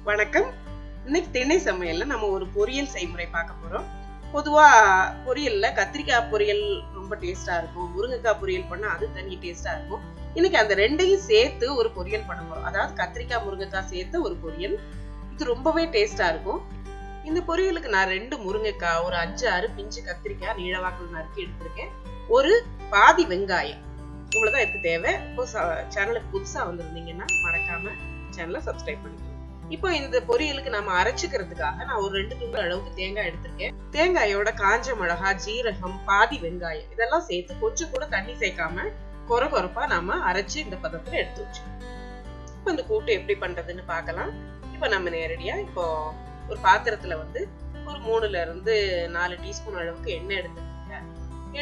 வணக்கம். இன்னைக்கு திண்ணை சமையல்ல நம்ம ஒரு பொரியல் செய்முறை பார்க்க போறோம். பொதுவா பொரியல்ல கத்திரிக்காய் பொரியல் ரொம்ப டேஸ்டா இருக்கும், முருங்கைக்காய் பொரியல் பண்ணா அது தனி டேஸ்டா இருக்கும். இன்னைக்கு அந்த ரெண்டையும் சேர்த்து ஒரு பொரியல் பண்ண போறோம். அதாவது கத்திரிக்காய் முருங்கைக்காய் சேர்த்து ஒரு பொரியல். இது ரொம்பவே டேஸ்டா இருக்கும். இந்த பொரியலுக்கு நான் 2 முருங்கைக்காய், ஒரு 5-6 பிஞ்சு கத்திரிக்காய் நீளவாக்கில் நறுக்கி எடுத்திருக்கேன். ஒரு பாதி வெங்காயம், இவ்வளவுதான் எடுத்து தேவை. இப்போ சேனலுக்கு புதுசா வந்திருந்தீங்கன்னா மறக்காம சேனலை சப்ஸ்கிரைப் பண்ணிக்கோங்க. இப்போ இந்த பொரியலுக்கு நம்ம அரைச்சுக்கிறதுக்காக நான் ஒரு 2 துண்டு அளவுக்கு தேங்காய் எடுத்திருக்கேன். தேங்காயோட காஞ்ச மிளகா, ஜீரகம், பாதி வெங்காயம் இதெல்லாம் சேர்த்து கொஞ்சம் கூட தண்ணி சேர்க்காம கொரகொரப்பா நாம அரைச்சு இந்த பதத்துல எடுத்து வச்சுக்கோம். இப்போ இந்த கூட்டு எப்படி பண்றதுன்னு பார்க்கலாம். இப்போ நம்ம நேரடியா இப்போ ஒரு பாத்திரத்துல ஒரு 3 to 4 டீஸ்பூன் அளவுக்கு எண்ணெய் எடுத்துக்கோங்க.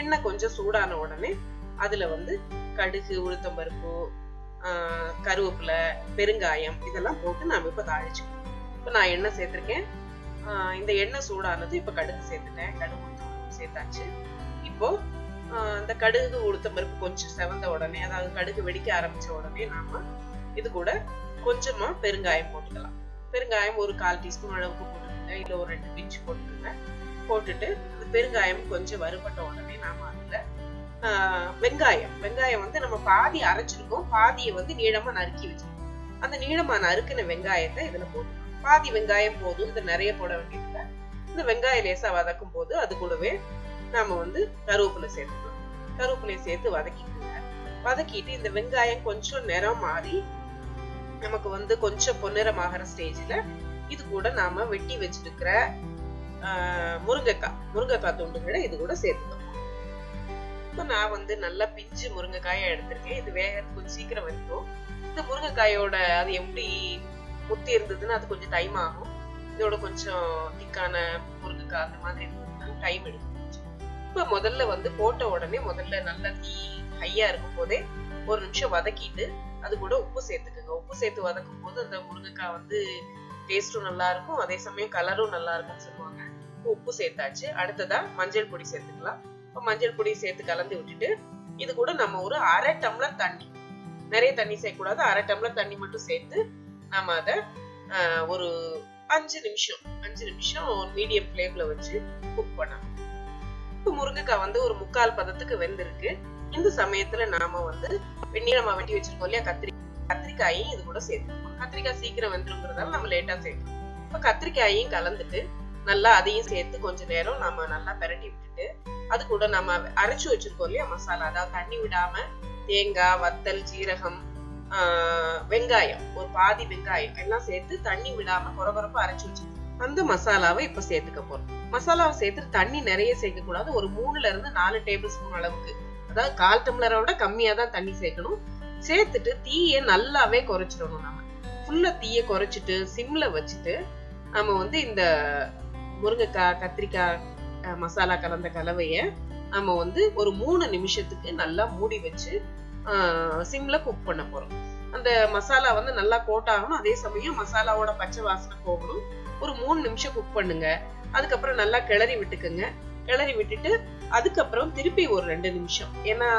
எண்ணெய் கொஞ்சம் சூடான உடனே அதுல கடுகு, உளுத்தம்பருப்பு, கருவேப்பிலை, பெருங்காயம் இதெல்லாம் போட்டு நாம இப்ப தாளிச்சுக்கணும். இப்ப நான் எண்ணெய் சேர்த்திருக்கேன். இந்த எண்ணெய் சூடானது இப்ப கடுகு சேர்த்துட்டேன். கடுகு உளுத்தம்பருப்பு சேர்த்தாச்சு. இப்போ இந்த கடுகு உளுத்தம்பருப்பு கொஞ்சம் செவந்த உடனே, அதாவது கடுகு வெடிக்க ஆரம்பிச்ச உடனே நாம இது கூட கொஞ்சமா பெருங்காயம் போட்டுக்கலாம். பெருங்காயம் ஒரு 1/4 டீஸ்பூன் அளவுக்கு போட்டுக்கோங்க, இல்ல ஒரு 2 பிஞ்சு போட்டுக்கோங்க. போட்டுட்டு அந்த பெருங்காயம் கொஞ்சம் வறுபட்ட உடனே நாம அதுல வெங்காயம் நம்ம பாதி அரைச்சிருக்கோம், பாதியை நீளமா நறுக்கி வச்சிருக்கோம். அந்த நீளமா நறுக்கின வெங்காயத்தை இதுல போட்டுக்கணும். பாதி வெங்காயம் போதும், இது நிறைய போட வேண்டியதில்லை. இந்த வெங்காயம் லேசா வதக்கும் போது அது கூடவே நாம கருவேப்பிலை சேர்த்துக்கணும். கருவேப்பிலையை சேர்த்து வதக்கிக்கோங்க. வதக்கிட்டு இந்த வெங்காயம் கொஞ்சம் நிறம் மாறி நமக்கு கொஞ்சம் பொன்னிறமாகிற ஸ்டேஜ்ல இது கூட நாம வெட்டி வச்சிருக்கிற முருங்கைக்காய் துண்டுகளை இது கூட சேர்த்துக்கணும். நான் நல்லா பிஞ்சு முருங்கைக்காயை எடுத்திருக்கேன். இது வேகறதுக்கு கொஞ்சம் சீக்கிரம் வந்துடும். இந்த முருங்கைக்காயோட அது எப்படி முத்தி இருந்ததுன்னா அது கொஞ்சம் டைம் ஆகும். இதோட கொஞ்சம் திக்கான முருங்கைக்காய் அந்த மாதிரி டைம் எடுக்கும். இப்ப முதல்ல போட்ட உடனே நல்லா தீ ஹையா இருக்கும் போதே 1 நிமிஷம் வதக்கிட்டு அது கூட உப்பு சேர்த்துக்குங்க. உப்பு சேர்த்து வதக்கும் போது அந்த முருங்கைக்காய் டேஸ்டும் நல்லா இருக்கும், அதே சமயம் கலரும் நல்லா இருக்கும்னு சொல்லுவாங்க. உப்பு சேர்த்தாச்சு. அடுத்ததா மஞ்சள் பொடி சேர்த்துக்கலாம். மஞ்சள் பொடி சேர்த்து கலந்து விட்டுட்டு இது கூட நம்ம ஒரு 1/2 டம்ளர் தண்ணி, நிறைய தண்ணி சேர்க்கக்கூடாது, 1/2 டம்ளர் தண்ணி மட்டும் சேர்த்து நாம அதை ஒரு 5 நிமிஷம் மீடியம் ஃப்ளேம்ல வச்சு குக் பண்ணணும். இப்போ முருங்கைக்காய் ஒரு 3/4 பதத்துக்கு வெந்திருக்கு. இந்த சமயத்துல நாம வெந்நீரமா வெட்டி வச்சிருக்கோம் இல்லையா கத்திரிக்காயையும் இது கூட சேர்த்துக்கணும். கத்திரிக்காய் சீக்கிரம் வெந்துருங்கிறதால நம்ம லேட்டா சேர்க்கணும். இப்ப கத்திரிக்காயையும் கலந்துட்டு நல்லா அதையும் சேர்த்து கொஞ்ச நேரம் நம்ம நல்லா பெரட்டி விட்டுட்டு அது கூட நம்ம அரைச்சு வச்சிருக்கோம் இல்லையா மசாலா, அதாவது தண்ணி விடாம தேங்காய், வத்தல், ஜீரகம், வெங்காயம், ஒரு பாதி வெங்காயம் எல்லாம் சேர்த்து தண்ணி விடாம கொரகொரப்பா அரைச்சு வச்சிருக்கோம். அந்த மசாலாவை இப்ப சேர்த்துக்க போறோம். மசாலாவை சேர்த்து தண்ணி நிறைய சேர்க்க கூடாது. ஒரு 3 to 4 டேபிள் ஸ்பூன் அளவுக்கு, அதாவது 1/4 டம்ளரை விட கம்மியா தான் தண்ணி சேர்க்கணும். சேர்த்துட்டு தீயை நல்லாவே குறைச்சிடணும். நம்ம ஃபுல்லா தீயை குறைச்சிட்டு சிம்ல வச்சுட்டு நம்ம இந்த முருங்கைக்காய், கத்திரிக்காய் மசாலா கலந்த கலவைய நம்ம ஒரு 3 நிமிஷத்துக்கு நல்லா மூடி வச்சு சிம்ல குக் பண்ண போறோம். அந்த மசாலா நல்லா கோட் ஆகணும், அதே சமயம் மசாலாவோட பச்சை வாசனை போகணும். ஒரு 3 நிமிஷம் குக் பண்ணுங்க. அதுக்கப்புறம் நல்லா கிளறி விட்டுக்குங்க. கிளறி விட்டுட்டு அதுக்கப்புறம் திருப்பி ஒரு 2 நிமிஷம், ஏன்னா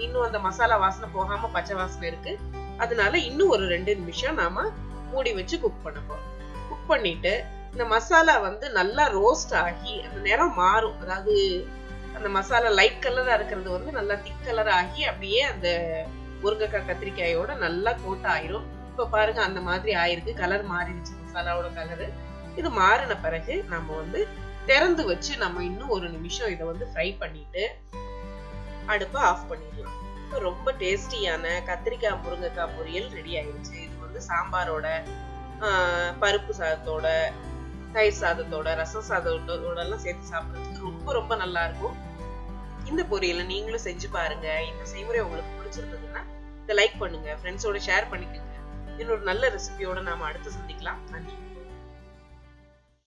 இன்னும் அந்த மசாலா வாசனை போகாம பச்சை வாசனை இருக்கு, அதனால இன்னும் ஒரு 2 நிமிஷம் நாம மூடி வச்சு குக் பண்ண போறோம். குக் பண்ணிட்டு இந்த மசாலா நல்லா ரோஸ்ட் ஆகி அந்த நிறம் மாறும், அதாவது அந்த மசாலா லைட் கலரா இருக்கிறது நல்லா திக் கலர் ஆகி அப்படியே அந்த முருங்கைக்காய் கத்திரிக்காயோட நல்லா கோட் ஆயிரும். இப்ப பாருங்க அந்த மாதிரி ஆயிருக்கு, கலர் மாறிடுச்சு மசாலாவோட கலரு. இது மாறின பிறகு நம்ம திறந்து வச்சு நம்ம இன்னும் ஒரு நிமிஷம் இதை ஃப்ரை பண்ணிட்டு அடுப்பை ஆஃப் பண்ணிடலாம். ரொம்ப டேஸ்டியான கத்திரிக்காய் முருங்கைக்காய் பொரியல் ரெடி ஆயிடுச்சு. இது சாம்பாரோட, பருப்பு சாதத்தோட, தயிர் சாதத்தோட, ரசம் சாதத்தோட எல்லாம் சேர்த்து சாப்பிடுறதுக்கு ரொம்ப ரொம்ப நல்லா இருக்கும். இந்த பொரியலை நீங்களும் செஞ்சு பாருங்க. இந்த செய்முறை உங்களுக்கு பிடிச்சிருந்ததுன்னா இதை லைக் பண்ணுங்க, ஃப்ரெண்ட்ஸோட ஷேர் பண்ணிக்கோங்க. இன்னொரு நல்ல ரெசிபியோட நாம அடுத்து சந்திக்கலாம். நன்றி.